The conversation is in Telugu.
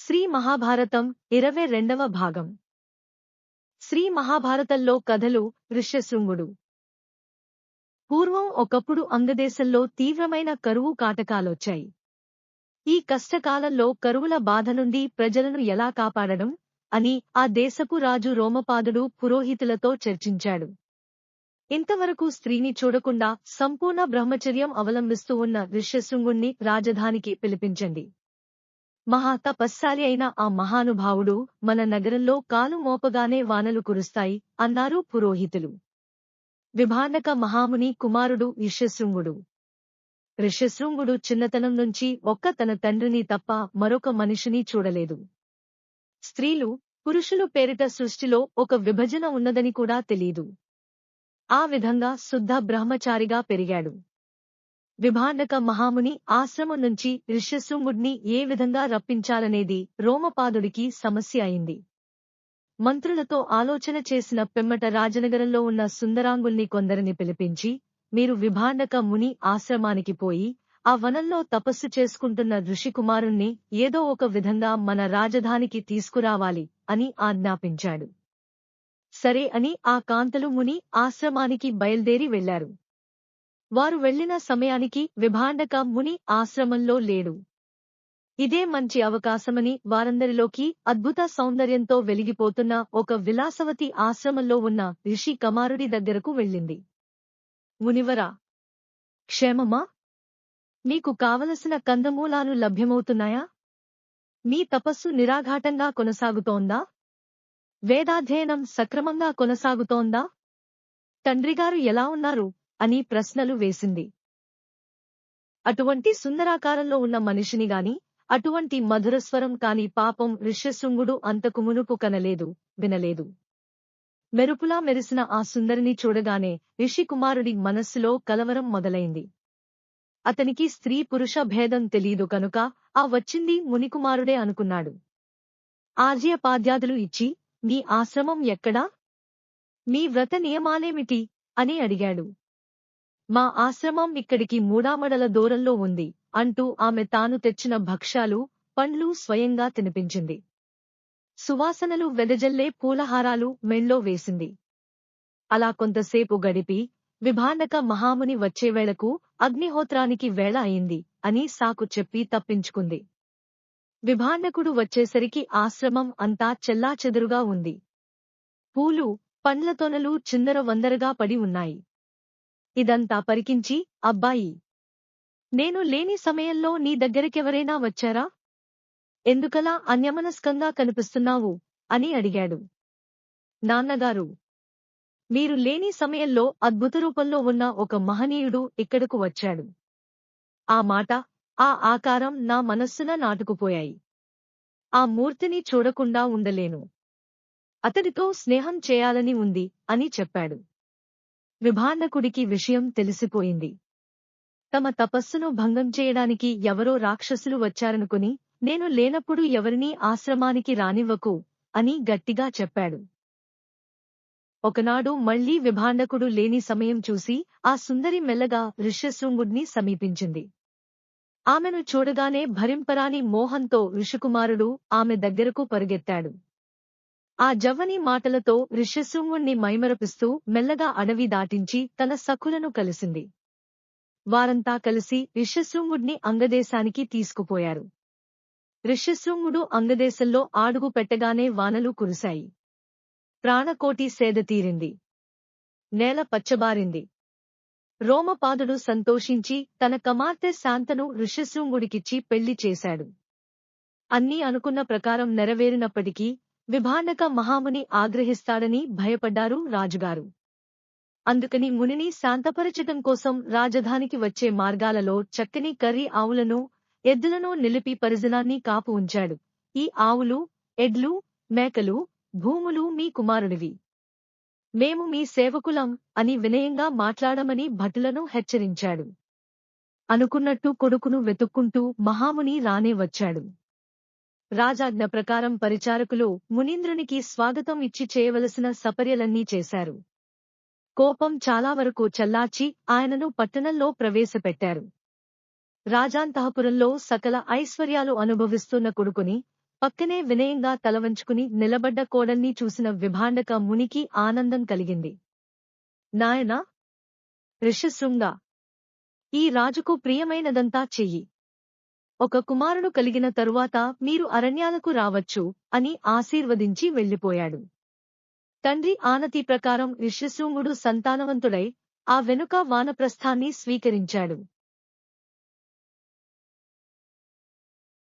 శ్రీ మహాభారతం 22వ భాగం. శ్రీ మహాభారతంలో కథలు. ఋష్యశృంగుడు. పూర్వం ఒకప్పుడు అంగదేశంలో తీవ్రమైన కరువు కాటకాలొచ్చాయి. ఈ కష్టకాలంలో కరువుల బాధ నుండి ప్రజలను ఎలా కాపాడడం అని ఆ దేశపు రాజు రోమపాదుడు పురోహితులతో చర్చించాడు. ఇంతవరకు స్త్రీని చూడకుండా సంపూర్ణ బ్రహ్మచర్యం అవలంబిస్తూ ఉన్న ఋష్యశృంగుణ్ణి రాజధానికి పిలిపించండి. మహా తపస్శాలి అయిన ఆ మహానుభావుడు మన నగరంలో కాలు మోపగానే వానలు కురుస్తాయి అన్నారు పురోహితులు. విభాండక మహాముని కుమారుడు ఋష్యశృంగుడు. ఋష్యశృంగుడు చిన్నతనం నుంచి తన తండ్రిని తప్ప మరొక మనిషిని చూడలేదు. స్త్రీలు, పురుషులు పేరిట సృష్టిలో ఒక విభజన ఉన్నదని కూడా తెలీదు. ఆ విధంగా శుద్ధ బ్రహ్మచారిగా పెరిగాడు. విభాండక మహాముని ఆశ్రమం నుంచి ఋష్యశృంగుడిని ఏ విధంగా రప్పించాలనేది రోమపాదుడికి సమస్య అయింది. మంత్రులతో ఆలోచన చేసిన పిమ్మట రాజనగరంలో ఉన్న సుందరాంగుల్ని కొందరిని పిలిపించి, మీరు విభాండక ముని ఆశ్రమానికి పోయి ఆ వనంలో తపస్సు చేసుకుంటున్న ఋషికుమారుణ్ణి ఏదో ఒక విధంగా మన రాజధానికి తీసుకురావాలి అని ఆజ్ఞాపించాడు. సరే అని ఆ కాంతలు ముని ఆశ్రమానికి బయల్దేరి వెళ్లారు. వారు వెళ్లిన సమయానికి విభాండక ముని ఆశ్రమంలో లేడు. ఇదే మంచి అవకాశమని వారందరిలోకి అద్భుత సౌందర్యంతో వెలిగిపోతున్న ఒక విలాసవతి ఆశ్రమంలో ఉన్న ఋషి కుమారుడి దగ్గరకు వెళ్ళింది. మునివరా, క్షేమమా? మీకు కావలసిన కందమూలాలు లభ్యమవుతున్నాయా? మీ తపస్సు నిరాఘాటంగా కొనసాగుతోందా? వేదాధ్యయనం సక్రమంగా కొనసాగుతోందా? తండ్రిగారు ఎలా ఉన్నారు అని ప్రశ్నలు వేసింది. అటువంటి సుందరాకారంలో ఉన్న మనిషిని గాని, అటువంటి మధురస్వరం కాని పాపం ఋష్యశృంగుడు అంతకు మునుపు కనలేదు, వినలేదు. మెరుపులా మెరిసిన ఆ సుందరిని చూడగానే ఋషికుమారుడి మనస్సులో కలవరం మొదలైంది. అతనికి స్త్రీ పురుష భేదం తెలీదు కనుక ఆ వచ్చింది మునికుమారుడే అనుకున్నాడు. ఆర్యపాద్యాదులు ఇచ్చి, మీ ఆశ్రమం ఎక్కడా? మీ వ్రత నియమాలేమిటి అని అడిగాడు. మా ఆశ్రమం ఇక్కడికి మూడామడల దూరంలో ఉంది అంటూ ఆమె తాను తెచ్చిన భక్ష్యాలు, పండ్లు స్వయంగా తినిపించింది. సువాసనలు వెదజల్లే పూలహారాలు మెళ్ళో వేసింది. అలా కొంతసేపు గడిపి, విభాండక మహాముని వచ్చేవేళకు అగ్నిహోత్రానికి వేళ అయింది అని సాకు చెప్పి తప్పించుకుంది. విభాండకుడు వచ్చేసరికి ఆశ్రమం అంతా చెల్లాచెదురుగా ఉంది. పూలు, పండ్ల తొనలు చిందరవందరగా పడి ఉన్నాయి. ఇదంతా పరికించి, అబ్బాయి, నేను లేని సమయంలో నీ దగ్గరకెవరైనా వచ్చారా? ఎందుకలా అన్యమనస్కంగా కనిపిస్తున్నావు అని అడిగాడు. నాన్నగారు, మీరు లేని సమయంలో అద్భుత రూపంలో ఉన్న ఒక మహనీయుడు ఇక్కడకు వచ్చాడు. ఆ మాట, ఆ ఆకారం నా మనస్సున నాటుకుపోయాయి. ఆ మూర్తిని చూడకుండా ఉండలేను. అతడితో స్నేహం చేయాలని ఉంది అని చెప్పాడు. విభాండకుడికి విషయం తెలిసిపోయింది. తమ తపస్సును భంగం చేయడానికి ఎవరో రాక్షసులు వచ్చారనుకుని, నేను లేనప్పుడు ఎవరినీ ఆశ్రమానికి రానివ్వకు అని గట్టిగా చెప్పాడు. ఒకనాడు మళ్లీ విభాండకుడు లేని సమయం చూసి ఆ సుందరి మెల్లగా ఋష్యశృంగుడిని సమీపించింది. ఆమెను చూడగానే భరింపరాని మోహంతో ఋషికుమారుడు ఆమె దగ్గరకు పరుగెత్తాడు. ఆ జవ్వని మాటలతో ఋష్యశృంగుణ్ణి మైమరపిస్తూ మెల్లగా అడవి దాటించి తన సఖులను కలిసింది. వారంతా కలిసి ఋష్యశృంగుణ్ణి అంగదేశానికి తీసుకుపోయారు. ఋష్యశృంగుడు అంగదేశంలో అడుగు పెట్టగానే వానలు కురిశాయి. ప్రాణకోటి సేద తీరింది. నేల పచ్చబారింది. రోమపాదుడు సంతోషించి తన కుమార్తె శాంతను ఋష్యశృంగుడికిచ్చి పెళ్లి చేశాడు. అన్నీ అనుకున్న ప్రకారం నెరవేరినప్పటికీ విభాండక మహాముని ఆగ్రహిస్తాడని భయపడ్డారు రాజుగారు. అందుకని మునిని శాంతపరచటం కోసం రాజధానికి వచ్చే మార్గాలలో చక్కని కర్రీ ఆవులను, ఎద్దులను నిలిపి పరిజనాన్ని కాపు ఉంచాడు. ఈ ఆవులు, ఎడ్లు, మేకలు, భూములు మీ కుమారుడివి. మేము మీ సేవకులం అని వినయంగా మాట్లాడమని భటులను హెచ్చరించాడు. అనుకున్నట్టు కొడుకును వెతుక్కుంటూ మహాముని రానే వచ్చాడు. రాజాజ్ఞ ప్రకారం పరిచారకులు మునీంద్రునికి స్వాగతం ఇచ్చి చేయవలసిన సపర్యలన్నీ చేశారు. కోపం చాలా వరకు చల్లార్చి ఆయనను పట్టణంలో ప్రవేశపెట్టారు. రాజాంతఃపురంలో సకల ఐశ్వర్యాలు అనుభవిస్తున్న కొడుకుని పక్కనే వినయంగా తలవంచుకుని నిలబడ్డ కోడల్ని చూసిన విభాండక మునికి ఆనందం కలిగింది. నాయనా ఋష్యశృంగ, ఈ రాజుకు ప్రియమైనదంతా చెయ్యి. ఒక కుమారుడు కలిగిన తరువాత మీరు అరణ్యాలకు రావచ్చు అని ఆశీర్వదించి వెళ్ళిపోయాడు. తండ్రి ఆనతి ప్రకారం ఋష్యశృంగుడు సంతానవంతుడై ఆ వెనుక వానప్రస్థాన్ని స్వీకరించాడు.